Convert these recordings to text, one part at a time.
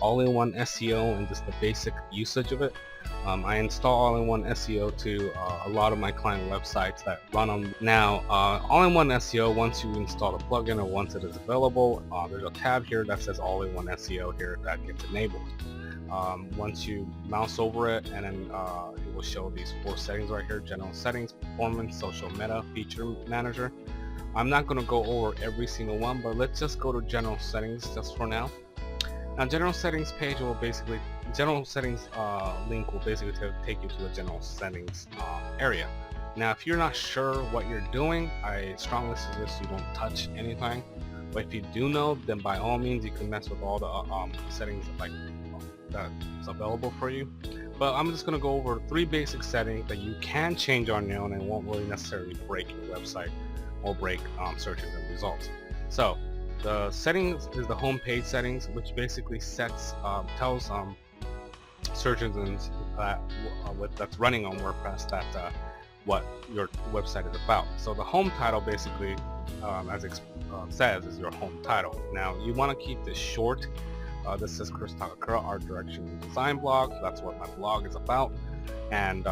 All-in-One SEO and just the basic usage of it. I install All-in-One SEO to a lot of my client websites that run on now. All-in-One SEO, once you install the plugin or once it is available, there's a tab here that says All-in-One SEO here that gets enabled. Once you mouse over it, and then it will show these 4 settings right here: general settings, performance, social meta, feature manager. I'm not going to go over every single one, but let's just go to general settings just for now. Now, general settings page will basically, general settings link will basically take you to the general settings area. Now, if you're not sure what you're doing, I strongly suggest you don't touch anything. But if you do know, then by all means you can mess with all the settings like that's available for you. But I'm just going to go over 3 basic settings that you can change on your own and won't really necessarily break your website or break search engine results. So the settings is the home page settings, which basically sets tells search engines that's running on WordPress that what your website is about. So the home title basically, as it says, is your home title. Now you want to keep this short. This is Chris Takakura, Art Direction and Design blog. That's what my blog is about, and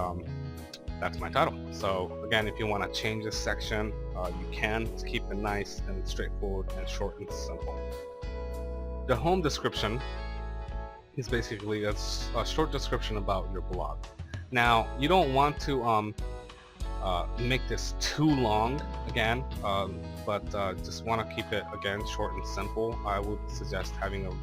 that's my title. So again, if you want to change this section, you can. Just keep it nice and straightforward and short and simple. The home description is basically a short description about your blog. Now, you don't want to make this too long again, but just want to keep it again short and simple. I would suggest having a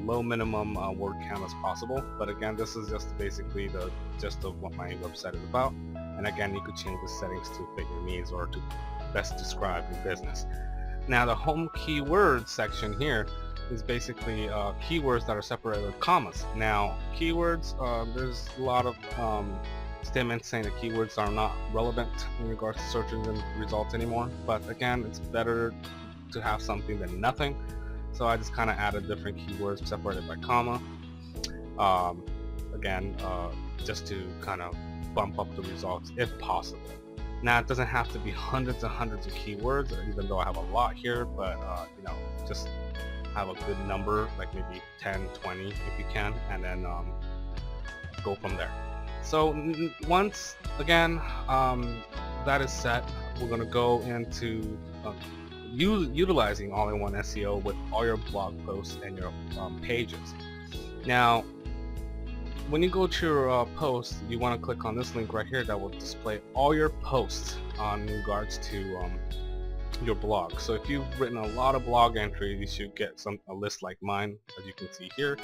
low minimum word count as possible, but again, this is just basically the gist of what my website is about. And again, you could change the settings to fit your needs or to best describe your business. Now, the home keyword section here is basically keywords that are separated with commas. Now, keywords, there's a lot of statements saying that keywords are not relevant in regards to search engine results anymore, but again, it's better to have something than nothing. So I just kind of added different keywords separated by comma, again, just to kind of bump up the results if possible. Now, it doesn't have to be hundreds and hundreds of keywords, even though I have a lot here, but you know, just have a good number, like maybe 10, 20 if you can, and then go from there. So once again that is set, we're going to go into utilizing All-in-One SEO with all your blog posts and your pages. Now, when you go to your post, you want to click on this link right here that will display all your posts in regards to your blog. So if you've written a lot of blog entries, you should get a list like mine, as you can see here.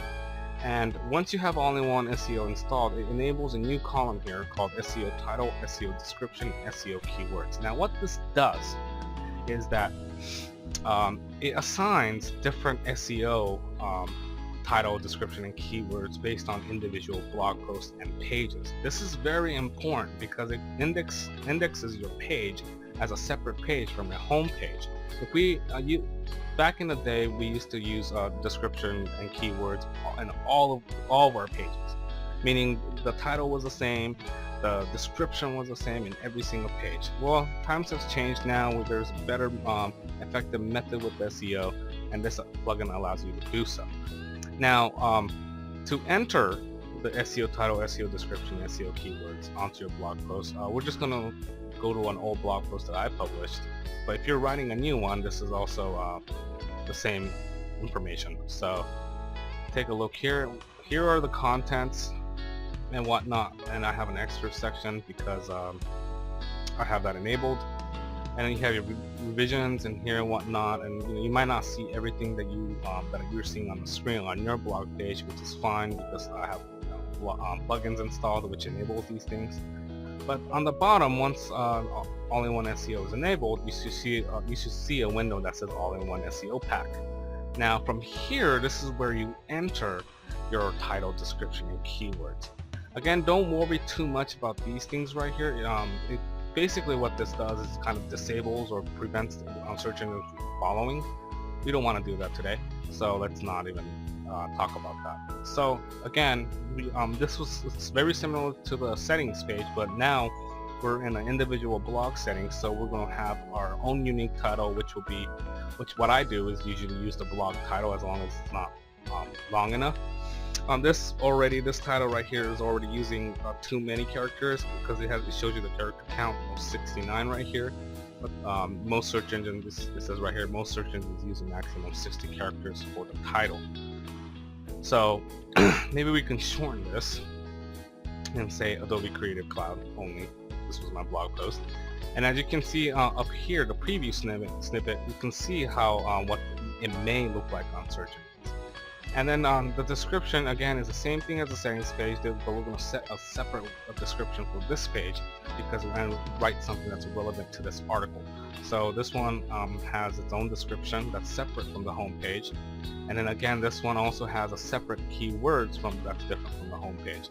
And once you have All-in-One SEO installed, it enables a new column here called SEO title, SEO description, SEO keywords. Now, what this does is that it assigns different SEO title, description, and keywords based on individual blog posts and pages. This is very important because it indexes your page as a separate page from your home page. If we back in the day, we used to use description and keywords in all of our pages, meaning the title was the same, the description was the same in every single page. Well, times have changed now. There's a better effective method with SEO, and this plugin allows you to do so. Now, to enter the SEO title, SEO description, SEO keywords onto your blog post, we're just going to go to an old blog post that I published. But if you're writing a new one, this is also the same information. So take a look here. Here are the contents and whatnot, and I have an extra section because I have that enabled. And then you have your revisions in here and whatnot, and you might not see everything that you're seeing on the screen on your blog page, which is fine because I have plugins installed which enables these things. But on the bottom, once All-in-One SEO is enabled, you should see a window that says All-in-One SEO Pack. Now, from here, this is where you enter your title, description, and keywords. Again, don't worry too much about these things right here. Basically what this does is kind of disables or prevents search engines from following. We don't want to do that today, so let's not even talk about that. So again, this was very similar to the settings page, but now we're in an individual blog settings, so we're going to have our own unique title, which what I do is usually use the blog title as long as it's not long enough. This title right here is already using too many characters, because it shows you the character count of 69 right here. But most search engines, this says right here, most search engines use a maximum of 60 characters for the title. So maybe we can shorten this and say Adobe Creative Cloud only. This was my blog post. And as you can see up here, the preview snippet, you can see how what it may look like on search engines. And then the description, again, is the same thing as the settings page, but we're going to set a separate description for this page, because we're going to write something that's relevant to this article. So this one has its own description that's separate from the home page. And then again, this one also has a separate keywords that's different from the home page.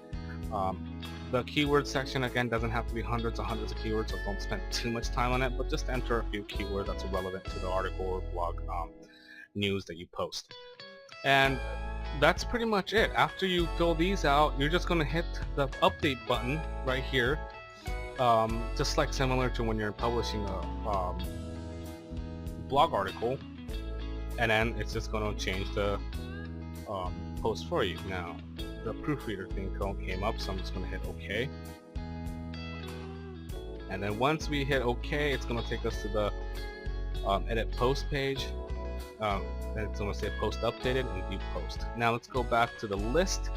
The keyword section, again, doesn't have to be hundreds of keywords, so don't spend too much time on it, but just enter a few keywords that's relevant to the article or blog news that you post. And that's pretty much it. After you fill these out, you're just going to hit the update button right here, just like similar to when you're publishing a blog article, and then it's just going to change the post for you. Now the proofreader thing came up, so I'm just going to hit OK. And then once we hit OK, it's going to take us to the edit post page. And it's going to say post updated and view post. Now let's go back to the list,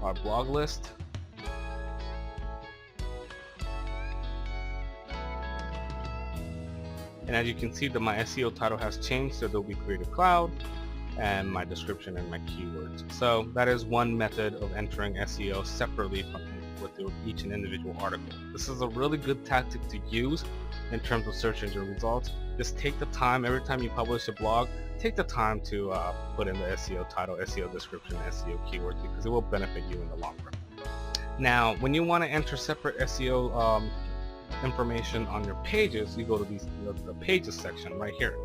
our blog list. And as you can see, my SEO title has changed to Adobe Creative Cloud, and my description and my keywords. So that is one method of entering SEO separately with each and individual article. This is a really good tactic to use in terms of search engine results. Just take the time, every time you publish a blog, take the time to put in the SEO title, SEO description, SEO keywords, because it will benefit you in the long run. Now, when you want to enter separate SEO information on your pages, you go to the pages section right here.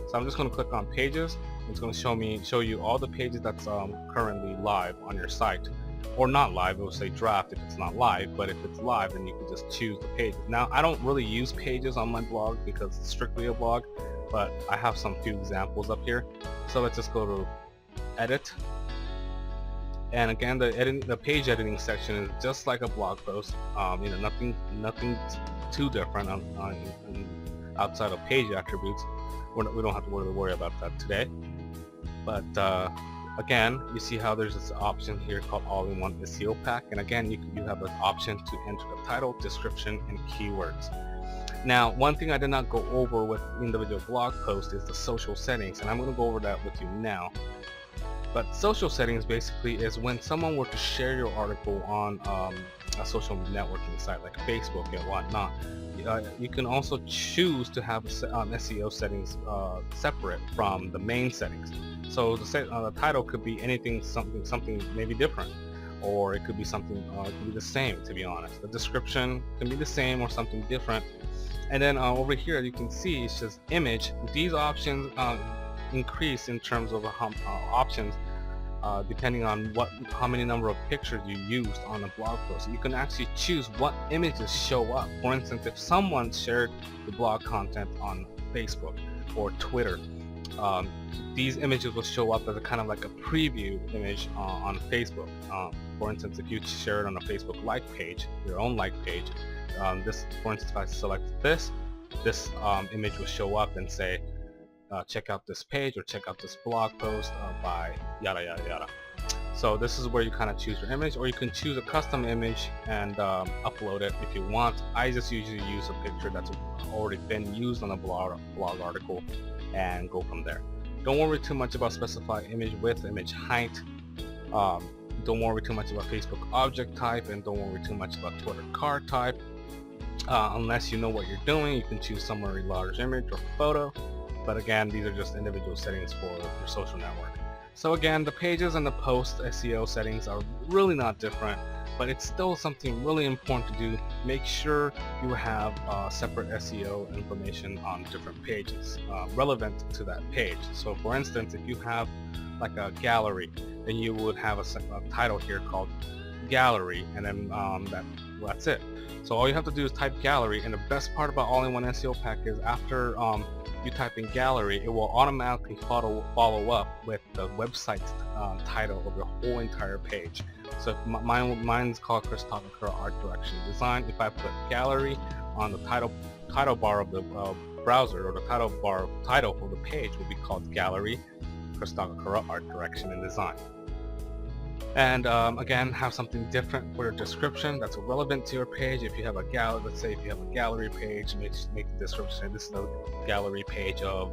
So I'm just going to click on pages. It's going to show you all the pages that's currently live on your site, or not live. It will say draft if it's not live, but if it's live, then you can just choose the pages. Now, I don't really use pages on my blog because it's strictly a blog, but I have some few examples up here. So let's just go to edit, and again, the page editing section is just like a blog post. You know, nothing too different outside of page attributes. We don't have to worry about that today. But again, you see how there's this option here called All In One SEO Pack, and again, you have an option to enter the title, description, and keywords. Now, one thing I did not go over with individual blog posts is the social settings, and I'm going to go over that with you now. But social settings basically is when someone were to share your article on a social networking site like Facebook and whatnot. You can also choose to have SEO settings separate from the main settings. So the title could be anything, something maybe different, or it could be something it could be the same. To be honest, the description can be the same or something different. And then over here, you can see it's just image. These options increase in terms of options depending on how many number of pictures you used on a blog post. You can actually choose what images show up. For instance, if someone shared the blog content on Facebook or Twitter, these images will show up as a kind of like a preview image on Facebook. For instance, if you share it on a Facebook like page, your own like page, for instance, if I select this image will show up and say, check out this page or check out this blog post by yada yada yada. So this is where you kind of choose your image, or you can choose a custom image and upload it if you want. I just usually use a picture that's already been used on a blog article and go from there. Don't worry too much about specifying image width, image height. Don't worry too much about Facebook object type, and don't worry too much about Twitter card type. Unless you know what you're doing, you can choose some very large image or photo. But again, these are just individual settings for your social network. So again, the pages and the post SEO settings are really not different, but it's still something really important to do. Make sure you have separate SEO information on different pages relevant to that page. So for instance, if you have like a gallery, then you would have a title here called gallery, and then that's it. So all you have to do is type gallery, and the best part about All In One SEO Pack is after you type in gallery, it will automatically follow up with the website title of your whole entire page. So if mine's called Chris Takakura Art Direction Design. If I put gallery on the title bar of the browser, or the title for the page will be called Gallery Chris Takakura Art Direction and Design. And again, have something different for your description that's relevant to your page. If you have a gallery, let's say if you have a gallery page, make the description, this is the gallery page of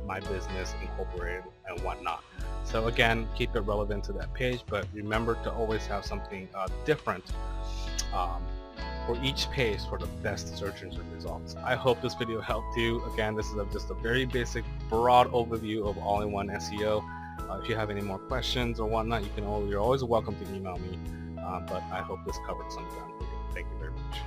my business incorporated and whatnot. So again, keep it relevant to that page, but remember to always have something different for each page for the best search engine results. I hope this video helped you. Again, this is just a very basic, broad overview of All-in-One SEO. If you have any more questions or whatnot, you're always welcome to email me. But I hope this covered some ground for you. Thank you very much.